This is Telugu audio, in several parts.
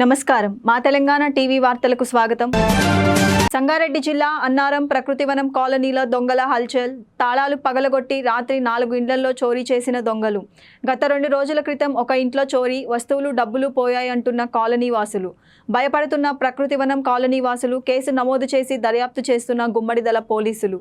నమస్కారం మా తెలంగాణ టీవీ వార్తలకు స్వాగతం. సంగారెడ్డి జిల్లా అన్నారం ప్రకృతివనం కాలనీలో దొంగల హల్చల్. తాళాలు పగలగొట్టి రాత్రి 4 ఇండ్లలో చోరీ చేసిన దొంగలు. గత 2 రోజుల క్రితం ఒక ఇంట్లో చోరీ, వస్తువులు డబ్బులు పోయాయంటున్న కాలనీ వాసులు. భయపడుతున్న ప్రకృతివనం కాలనీ వాసులు. కేసు నమోదు చేసి దర్యాప్తు చేస్తున్న గుమ్మడిదల పోలీసులు.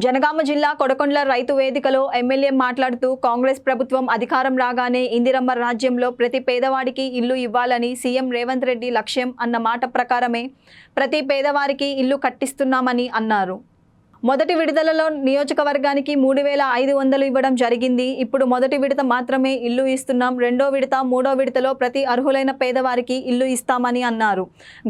జనగామ జిల్లా కొడకొండ్ల రైతు వేదికలో ఎమ్మెల్యే మాట్లాడుతూ కాంగ్రెస్ ప్రభుత్వం అధికారం రాగానే ఇందిరమ్మ రాజ్యంలో ప్రతి పేదవాడికి ఇల్లు ఇవ్వాలని సీఎం రేవంత్ రెడ్డి లక్ష్యం అన్న మాట ప్రకారమే ప్రతి పేదవారికి ఇల్లు కట్టిస్తున్నామని అన్నారు. మొదటి విడతలలో నియోజకవర్గానికి 3500 ఇవ్వడం జరిగింది. ఇప్పుడు మొదటి విడత మాత్రమే ఇల్లు ఇస్తున్నాం. రెండో విడత, మూడో విడతలో ప్రతి అర్హులైన పేదవారికి ఇల్లు ఇస్తామని అన్నారు.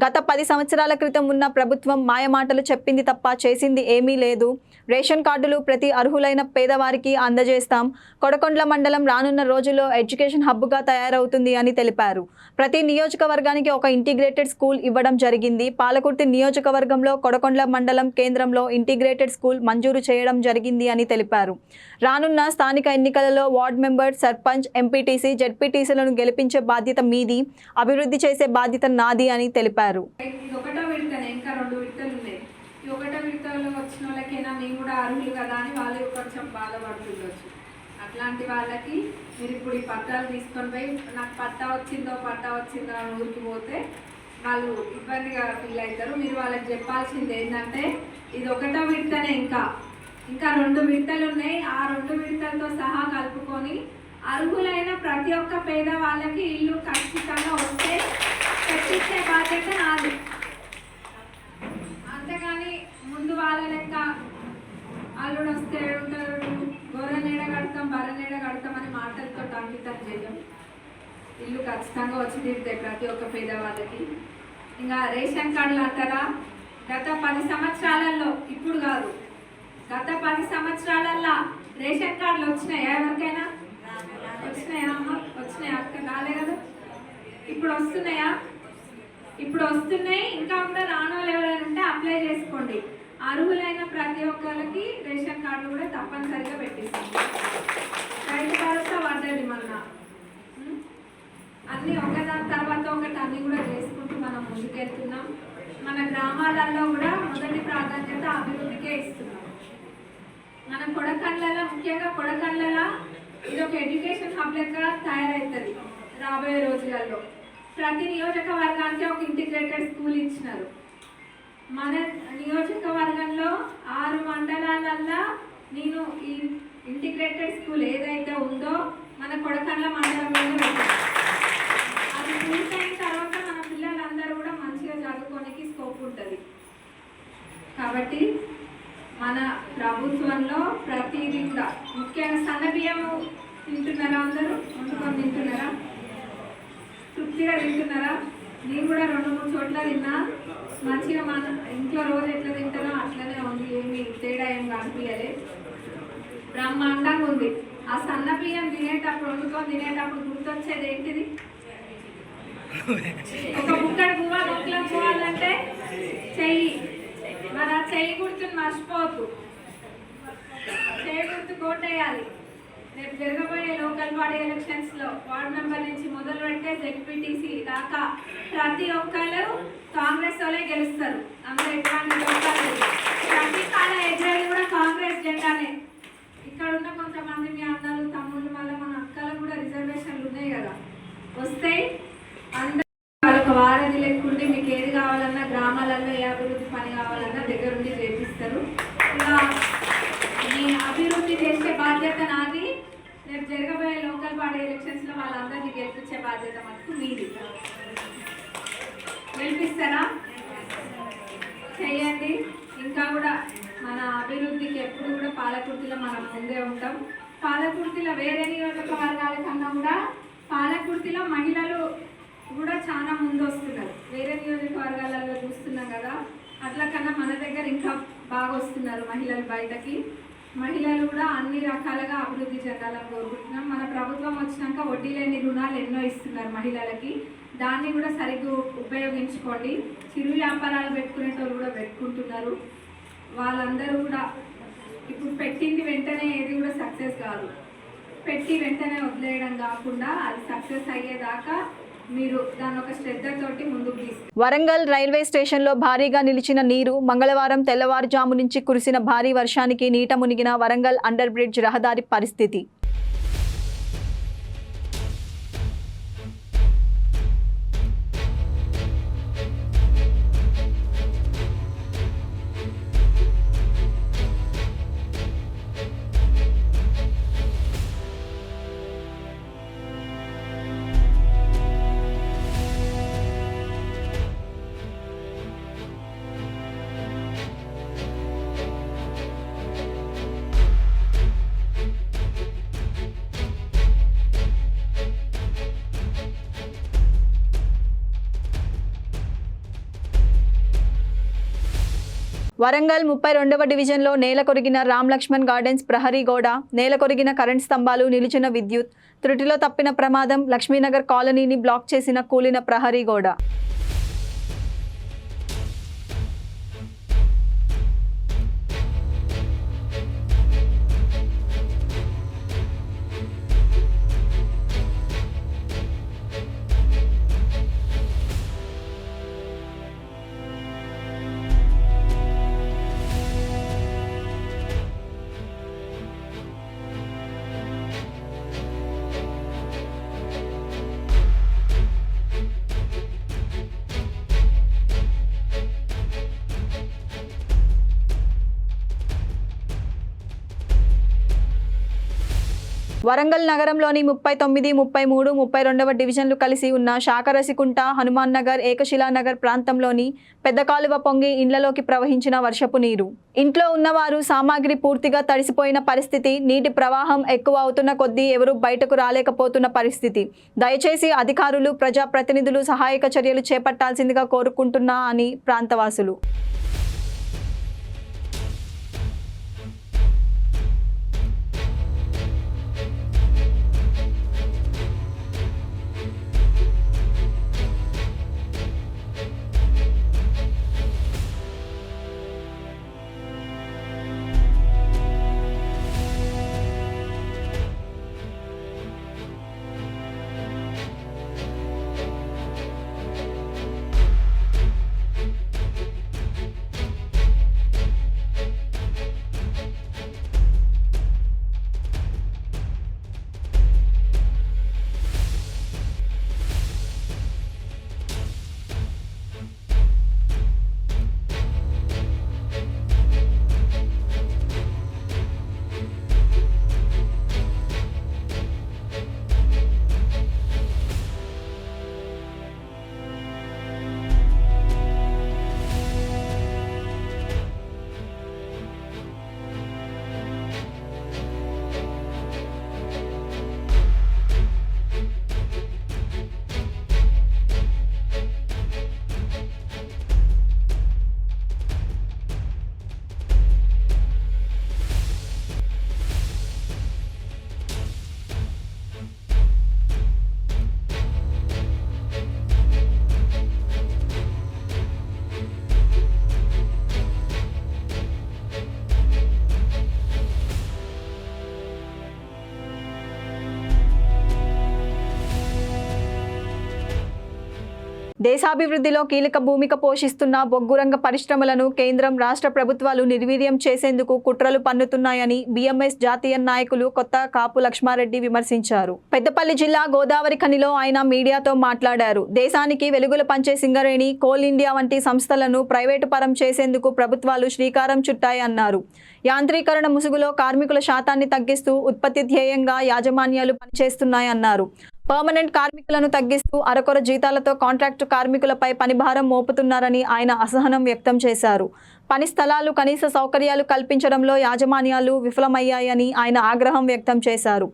గత 10 సంవత్సరాల క్రితం ఉన్న ప్రభుత్వం మాయమాటలు చెప్పింది తప్ప చేసింది ఏమీ లేదు. రేషన్ కార్డులు ప్రతి అర్హులైన పేదవారికి అందజేస్తాం. కొడకొండ్ల మండలం రానున్న రోజుల్లో ఎడ్యుకేషన్ హబ్గా తయారవుతుంది అని తెలిపారు. ప్రతి నియోజకవర్గానికి ఒక ఇంటిగ్రేటెడ్ స్కూల్ ఇవ్వడం జరిగింది. పాలకుర్తి నియోజకవర్గంలో కొడకొండ్ల మండలం కేంద్రంలో ఇంటిగ్రేటెడ్ స్కూల్ మంజూరు చేయడం జరిగింది అని తెలిపారు. రానున్న స్థానిక ఎన్నికలలో వార్డ్ మెంబర్, సర్పంచ్, ఎంపీటీసీ, జెడ్పీటీసీలను గెలిపించే బాధ్యత మీది, అభివృద్ధి చేసే బాధ్యత నాది అని తెలిపారు. ఒకటో విడతలో వచ్చిన వాళ్ళకైనా మేము కూడా అర్హులు కదా అని వాళ్ళు కొంచెం బాధపడుతుండొచ్చు. అట్లాంటి వాళ్ళకి మీరు ఇప్పుడు ఈ పట్టాలు తీసుకొని పోయి నాకు పట్టా వచ్చిందో అని ఊరికి పోతే వాళ్ళు ఇబ్బందిగా ఫీల్ అవుతారు. మీరు వాళ్ళకి చెప్పాల్సింది ఏంటంటే ఇది ఒకటో విడతనే, ఇంకా 2 విడతలు ఉన్నాయి. ఆ 2 విడతలతో సహా కలుపుకొని అర్హులైన ప్రతి ఒక్క పేద వాళ్ళకి ఇల్లు ఖచ్చితంగా వస్తే కట్టించే బాధ్యత నాది. అంతేగాని ముందు వాళ్ళ లెక్క అల్లుడు వస్తే ఉంటారు, గొర్రె నీడ కడతాం, బర్రె నీడ కడతాం అని మాటలతో అంకితం చేయం. ఇల్లు ఖచ్చితంగా వచ్చి తీరుతాయి ప్రతి ఒక్క పేదవాళ్ళకి. ఇంకా రేషన్ కార్డులు అంటారా, గత 10 సంవత్సరాలలో, ఇప్పుడు కాదు, గత 10 సంవత్సరాలల్లో రేషన్ కార్డులు వచ్చినాయా? ఎవరికైనా వచ్చినాయా అమ్మ? వచ్చినాయా అక్క? కాలే కదా. ఇప్పుడు వస్తున్నాయా? ఇప్పుడు వస్తున్నాయి. ఇంకా కూడా రానోళ్ళు ఎవరైనా ఉంటే అప్లై చేసుకోండి. అర్హులైన ప్రతి ఒక్కరికి రేషన్ కార్డులు కూడా తప్పనిసరిగా పెట్టిస్తాం. రైతు భరోసా పడ్డది మొన్న. అన్నీ ఒకదాని తర్వాత ఒకటి అన్నీ కూడా చేసుకుంటూ మనం ముందుకెళ్తున్నాం. మన గ్రామాలలో కూడా మొదటి ప్రాధాన్యత అభివృద్ధికే ఇస్తున్నాం. మన కొడకండ్లలో, ముఖ్యంగా కొడకండ్లలో ఇది ఒక ఎడ్యుకేషన్ హబ్ లెక్క తయారవుతుంది రాబోయే రోజులలో. ప్రతి నియోజకవర్గానికి ఒక ఇంటిగ్రేటెడ్ స్కూల్ ఇచ్చినారు. మన నియోజకవర్గంలో 6 మండలాలల్లో నేను ఈ ఇంటిగ్రేటెడ్ స్కూల్ ఏదైతే ఉందో మన కొడకండ్ల మండలంలో అది పూర్తయిన తర్వాత మన పిల్లలందరూ కూడా మంచిగా చదువుకోనికి స్కోప్ ఉంటుంది. కాబట్టి మన ప్రభుత్వంలో ప్రతిదీ కూడా ముఖ్యంగా సన్న బియ్యము తింటున్నారా? అందరూ వండుకొని తింటున్నారా? తృప్తిగా తింటున్నారా? నేను కూడా 2-3 చోట్ల తిన్నా. మంచిగా మన ఇంట్లో రోజు ఎట్లా తింటారో అట్లనే ఉంది, ఏమి తేడా ఏం కనిపించలే, బ్రహ్మాండంగా ఉంది. ఆ సన్న బియ్యం తినేటప్పుడు, వండుకొని తినేటప్పుడు గుర్తొచ్చేది ఏంటిది? ఒక ముక్కడి పువ్వ మొక్కలు పోవాలంటే చెయ్యి, మరి ఆ చెయ్యి గుర్తుని మర్చిపోవద్దు. చెయ్యి గుర్తు కోటేయాలి. రేపు జరగబోయే లోకల్ బాడీ ఎలక్షన్స్ లో వార్డు మెంబర్ నుంచి మొదలు పెడితే జెడ్పీటీసీ దాకా ప్రతి ఒక్కరు కాంగ్రెస్ వాళ్ళే గెలుస్తారు. అందులో ఎటువంటి లోకాలు లేదు. ప్రతి కాల ఎజెండా కూడా కాంగ్రెస్ జెండానే. ఇక్కడ ఉన్న కొంతమంది మీ అన్నలు తమ్ముళ్ళు వల్ల మన అక్కలు కూడా రిజర్వేషన్లు ఉన్నాయి కదా, వస్తాయి. అందరూ వాళ్ళొక వారధి లేకుంటే మీకు ఏది కావాలన్నా గ్రామాలలో ఏ అభివృద్ధి పని కావాలన్నా దగ్గరుండి చేపిస్తారు. ఇలా నేను అభివృద్ధి చేసే బాధ్యత నాది. రేపు జరగబోయే లోకల్ బాడీ ఎలక్షన్స్లో వాళ్ళందరినీ గెలిపించే బాధ్యత మటుకు మీది. గెలిపిస్తారా? చెయ్యండి. ఇంకా కూడా మన అభివృద్ధికి ఎప్పుడు కూడా పాలకుర్తిలో మనం ముందే ఉంటాం. పాలకుర్తిలో వేరే నియోజకవర్గాల కన్నా కూడా పాలకుర్తిలో మహిళలు కూడా చాలా ముందు వస్తున్నారు. వేరే నియోజకవర్గాలలో చూస్తున్నాం కదా, అట్లా కన్నా మన దగ్గర ఇంకా బాగా వస్తున్నారు మహిళలు బయటకి. మహిళలు కూడా అన్ని రకాలుగా అభివృద్ధి చెందాలని కోరుకుంటున్నాం. మన ప్రభుత్వం వచ్చినాక వడ్డీ లేని రుణాలు ఎన్నో ఇస్తున్నారు మహిళలకి, దాన్ని కూడా సరిగ్గా ఉపయోగించుకోండి. చిరు వ్యాపారాలు పెట్టుకునేటోళ్ళు కూడా పెట్టుకుంటున్నారు. వాళ్ళందరూ కూడా ఇప్పుడు పెట్టింది వెంటనే ఏది కూడా సక్సెస్ కాదు. పెట్టి వెంటనే వదిలేయడం కాకుండా అది సక్సెస్ అయ్యేదాకా మీరు దాని ఒక శ్రద్ధతోటి ముందుకు తీసుకు. వరంగల్ రైల్వే స్టేషన్లో భారీగా నిలిచిన నీరు. మంగళవారం తెల్లవారుజాము నుంచి కురిసిన భారీ వర్షానికి నీట మునిగిన వరంగల్ అండర్ బ్రిడ్జ్ రహదారి పరిస్థితి. వరంగల్ 32వ డివిజన్లో నేల కొరిగిన రామ్ లక్ష్మణ్ గార్డెన్స్ ప్రహరీ గోడ, నేల కొరిగిన కరెంట్ స్తంభాలు, నిలిచిన విద్యుత్, త్రుటిలో తప్పిన ప్రమాదం, లక్ష్మీనగర్ కాలనీని బ్లాక్ చేసిన కూలిన ప్రహరీ గోడ. వరంగల్ నగరంలోని 39, 33, 32వ డివిజన్లు కలిసి ఉన్న శాకరసికుంట, హనుమాన్ నగర్, ఏకశిలానగర్ ప్రాంతంలోని పెద్ద కాలువ పొంగి ఇండ్లలోకి ప్రవహించిన వర్షపు నీరు. ఇంట్లో ఉన్నవారు సామాగ్రి పూర్తిగా తడిసిపోయిన పరిస్థితి. నీటి ప్రవాహం ఎక్కువ అవుతున్న కొద్దీ ఎవరూ బయటకు రాలేకపోతున్న పరిస్థితి. దయచేసి అధికారులు, ప్రజాప్రతినిధులు సహాయక చర్యలు చేపట్టాల్సిందిగా కోరుకుంటున్నా అని ప్రాంతవాసులు. దేశాభివృద్ధిలో కీలక భూమిక పోషిస్తున్న బొగ్గు రంగ పరిశ్రమలను కేంద్రం రాష్ట్ర ప్రభుత్వాలు నిర్వీర్యం చేసేందుకు కుట్రలు పన్నుతున్నాయని బీఎంఎస్ జాతీయ నాయకులు కొత్త కాపు లక్ష్మారెడ్డి విమర్శించారు. పెద్దపల్లి జిల్లా గోదావరి ఖనిలో ఆయన మీడియాతో మాట్లాడారు. దేశానికి వెలుగులు పంచే సింగరేణి, కోల్ ఇండియా వంటి సంస్థలను ప్రైవేటు పరం చేసేందుకు ప్రభుత్వాలు శ్రీకారం చుట్టాయన్నారు. యాంత్రీకరణ ముసుగులో కార్మికుల శాతాన్ని తగ్గిస్తూ ఉత్పత్తి ధ్యేయంగా యాజమాన్యాలు పనిచేస్తున్నాయన్నారు. పర్మనెంట్ కార్మికులను తగ్గిస్తూ అరకొర జీతాలతో కాంట్రాక్టు కార్మికులపై పనిభారం మోపుతున్నారని ఆయన అసహనం వ్యక్తం చేశారు. పని స్థలాలు, కనీస సౌకర్యాలు కల్పించడంలో యాజమాన్యాలు విఫలమయ్యాయని ఆయన ఆగ్రహం వ్యక్తం చేశారు.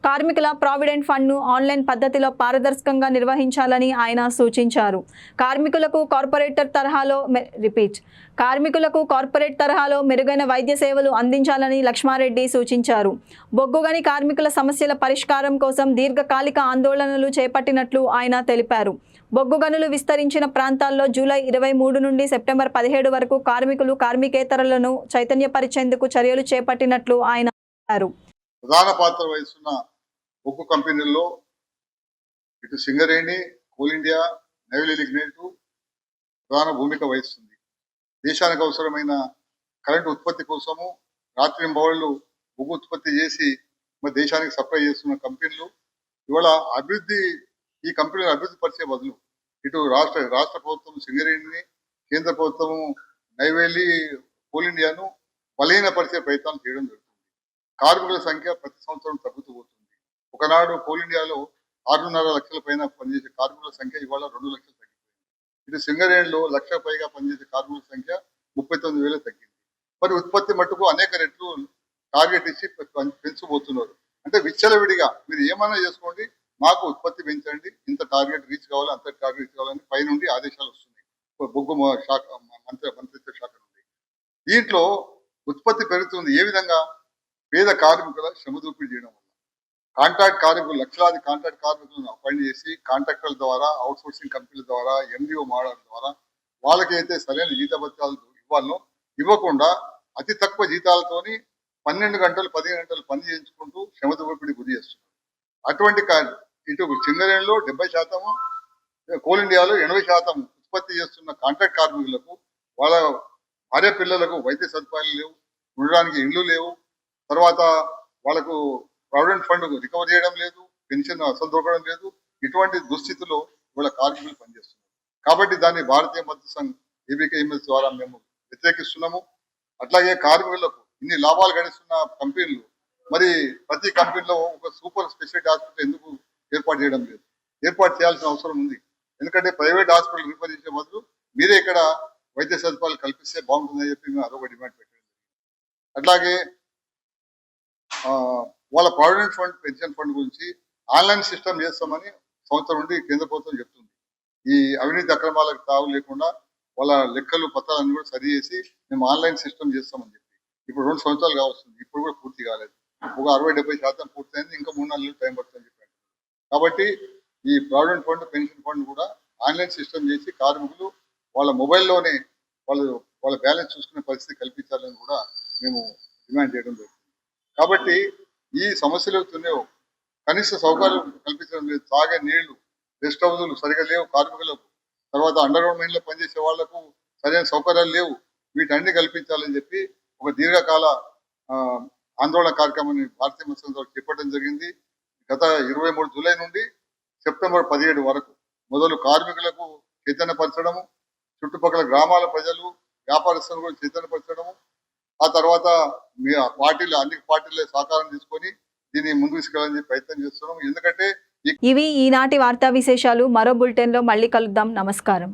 కార్మికుల ప్రావిడెంట్ ఫండ్ను ఆన్లైన్ పద్ధతిలో పారదర్శకంగా నిర్వహించాలని ఆయన సూచించారు. కార్మికులకు కార్పొరేట్ తరహాలో మెరుగైన వైద్య సేవలు అందించాలని లక్ష్మారెడ్డి సూచించారు. బొగ్గుగని కార్మికుల సమస్యల పరిష్కారం కోసం దీర్ఘకాలిక ఆందోళనలు చేపట్టినట్లు ఆయన తెలిపారు. బొగ్గు గనులు విస్తరించిన ప్రాంతాల్లో జూలై 23 నుండి సెప్టెంబర్ 17 వరకు కార్మికేతరులను చైతన్యపరిచేందుకు చర్యలు చేపట్టినట్లు ఆయన అన్నారు. ప్రధాన పాత్ర వహిస్తున్న బొగ్గు కంపెనీల్లో ఇటు Singareni, coal India, naval lignite ప్రధాన భూమిక వహిస్తుంది. దేశానికి అవసరమైన కరెంటు ఉత్పత్తి కోసము రాత్రింబవళ్లు బొగ్గు ఉత్పత్తి చేసి మరి దేశానికి సప్లై చేస్తున్న కంపెనీలు ఇవాళ ఈ కంపెనీలు అభివృద్ధి పరిచే బదులు ఇటు రాష్ట్ర ప్రభుత్వం సింగరేణిని, కేంద్ర ప్రభుత్వము నైవేలి, కోల్ ఇండియాను బలహీనపరిచే ప్రయత్నాలు చేయడం జరుగుతుంది. కార్మికుల సంఖ్య ప్రతి సంవత్సరం తగ్గుతూ పోతుంది. ఒకనాడు కోల్ ఇండియాలో 6.5 లక్షల పైన పనిచేసే కార్మికుల సంఖ్య ఇవాళ 2 లక్షలు తగ్గిపోయింది. ఇటు సింగరేణిలో 1,00,000 పైగా పనిచేసే కార్మికుల సంఖ్య 39,000 తగ్గింది. మరి ఉత్పత్తి మట్టుకు అనేక రెట్లు టార్గెట్ ఇచ్చి పెంచబోతున్నారు. అంటే విచ్చలవిడిగా మీరు ఏమైనా చేసుకోండి, మాకు ఉత్పత్తి పెంచండి, ఇంత టార్గెట్ రీచ్ కావాలి, అంత టార్గెట్ రీచ్ కావాలని పైనుండి ఆదేశాలు వస్తున్నాయి బొగ్గు శాఖ మంత్రిత్వ శాఖ నుండి. దీంట్లో ఉత్పత్తి పెరుగుతుంది. ఏ విధంగా? పేద కార్మికుల శ్రమ దోపిడీ చేయడం వల్ల. కాంట్రాక్ట్ కార్మికులు, లక్షలాది కాంట్రాక్ట్ కార్మికులను అపాయింట్ చేసి కాంట్రాక్టర్ల ద్వారా, అవుట్ సోర్సింగ్ కంపెనీల ద్వారా, ఎండిఓ మోడల్ ద్వారా వాళ్ళకైతే సరైన జీతభత్యాలు ఇవ్వకుండా అతి తక్కువ జీతాలతోని 12 గంటలు 15 గంటలు పని చేయించుకుంటూ శ్రమ దోపిడీ గురి చేస్తున్నారు. అటువంటి ఇటు సింగరేణిలో 70%, కోల్ ఇండియాలో 80% ఉత్పత్తి చేస్తున్న కాంట్రాక్ట్ కార్మికులకు వాళ్ళ భార్య పిల్లలకు వైద్య సదుపాయాలు లేవు, ఉండడానికి ఇండ్లు లేవు, తర్వాత వాళ్ళకు ప్రావిడెంట్ ఫండ్ రికవర్ చేయడం లేదు, పెన్షన్ అసలు దొరకడం లేదు. ఇటువంటి దుస్థితిలో వాళ్ళ కార్మికులు పనిచేస్తున్నారు. కాబట్టి దాన్ని భారతీయ మద్దతు సంఘ్ ఏబీకేఎంఎస్ ద్వారా మేము వ్యతిరేకిస్తున్నాము. అట్లాగే కార్మికులకు ఇన్ని లాభాలు గడిస్తున్న కంపెనీలు మరి ప్రతి కంపెనీలో ఒక సూపర్ స్పెషాలిటీ హాస్పిటల్ ఎందుకు ఏర్పాటు చేయడం లేదు? ఏర్పాటు చేయాల్సిన అవసరం ఉంది. ఎందుకంటే ప్రైవేట్ హాస్పిటల్ రిఫర్ చేసే బదులు మీరే ఇక్కడ వైద్య సదుపాయాలు కల్పిస్తే బాగుంటుందని చెప్పి మేము అదొక డిమాండ్ పెట్టడం. అట్లాగే వాళ్ళ ప్రావిడెంట్ ఫండ్, పెన్షన్ ఫండ్ గురించి ఆన్లైన్ సిస్టమ్ చేస్తామని సంవత్సరం నుండి కేంద్ర ప్రభుత్వం చెప్తుంది. ఈ అవినీతి అక్రమాలకు తావు లేకుండా వాళ్ళ లెక్కలు పత్రాలన్నీ కూడా సరి చేసి మేము ఆన్లైన్ సిస్టమ్ చేస్తామని చెప్పి ఇప్పుడు 2 సంవత్సరాలు కావస్తుంది. ఇప్పుడు కూడా పూర్తి కాలేదు. ఒక 60-70% పూర్తయింది. ఇంకా 3-4 నెలలు టైం పడుతుందని చెప్పారు. కాబట్టి ఈ ప్రావిడెంట్ ఫండ్, పెన్షన్ ఫండ్ కూడా ఆన్లైన్ సిస్టమ్ చేసి కార్మికులు వాళ్ళ మొబైల్లోనే వాళ్ళ బ్యాలెన్స్ చూసుకునే పరిస్థితి కల్పించాలని కూడా మేము డిమాండ్ చేయడం జరుగుతుంది. కాబట్టి ఈ సమస్యలు అవుతున్నాయో కనీస సౌకర్యాలు కల్పించడం లేదు. తాగే నీళ్లు, రెస్ట్ హౌజులు సరిగా లేవు కార్మికులకు. తర్వాత అండర్ గ్రౌండ్ మైన్లో పనిచేసే వాళ్లకు సరైన సౌకర్యాలు లేవు. వీటన్ని కల్పించాలని చెప్పి ఒక దీర్ఘకాల ఆందోళన కార్యక్రమాన్ని భారతీయ మద్దతు సంఘ్ చేపట్టడం జరిగింది. గత 23 జూలై నుండి సెప్టెంబర్ 17 వరకు మొదలు కార్మికులకు చైతన్యపరచడము, చుట్టుపక్కల గ్రామాల ప్రజలు, వ్యాపారస్తులు కూడా చైతన్యపరచడము, ఆ తర్వాత అన్ని పార్టీల సహకారం తీసుకొని దీన్ని ముందుకు తీసుకెళ్ళాలని ప్రయత్నం చేస్తున్నాము. ఎందుకంటే ఇవి ఈనాటి వార్తా విశేషాలు. మరో బులెటిన్లో మళ్ళీ కలుద్దాం. నమస్కారం.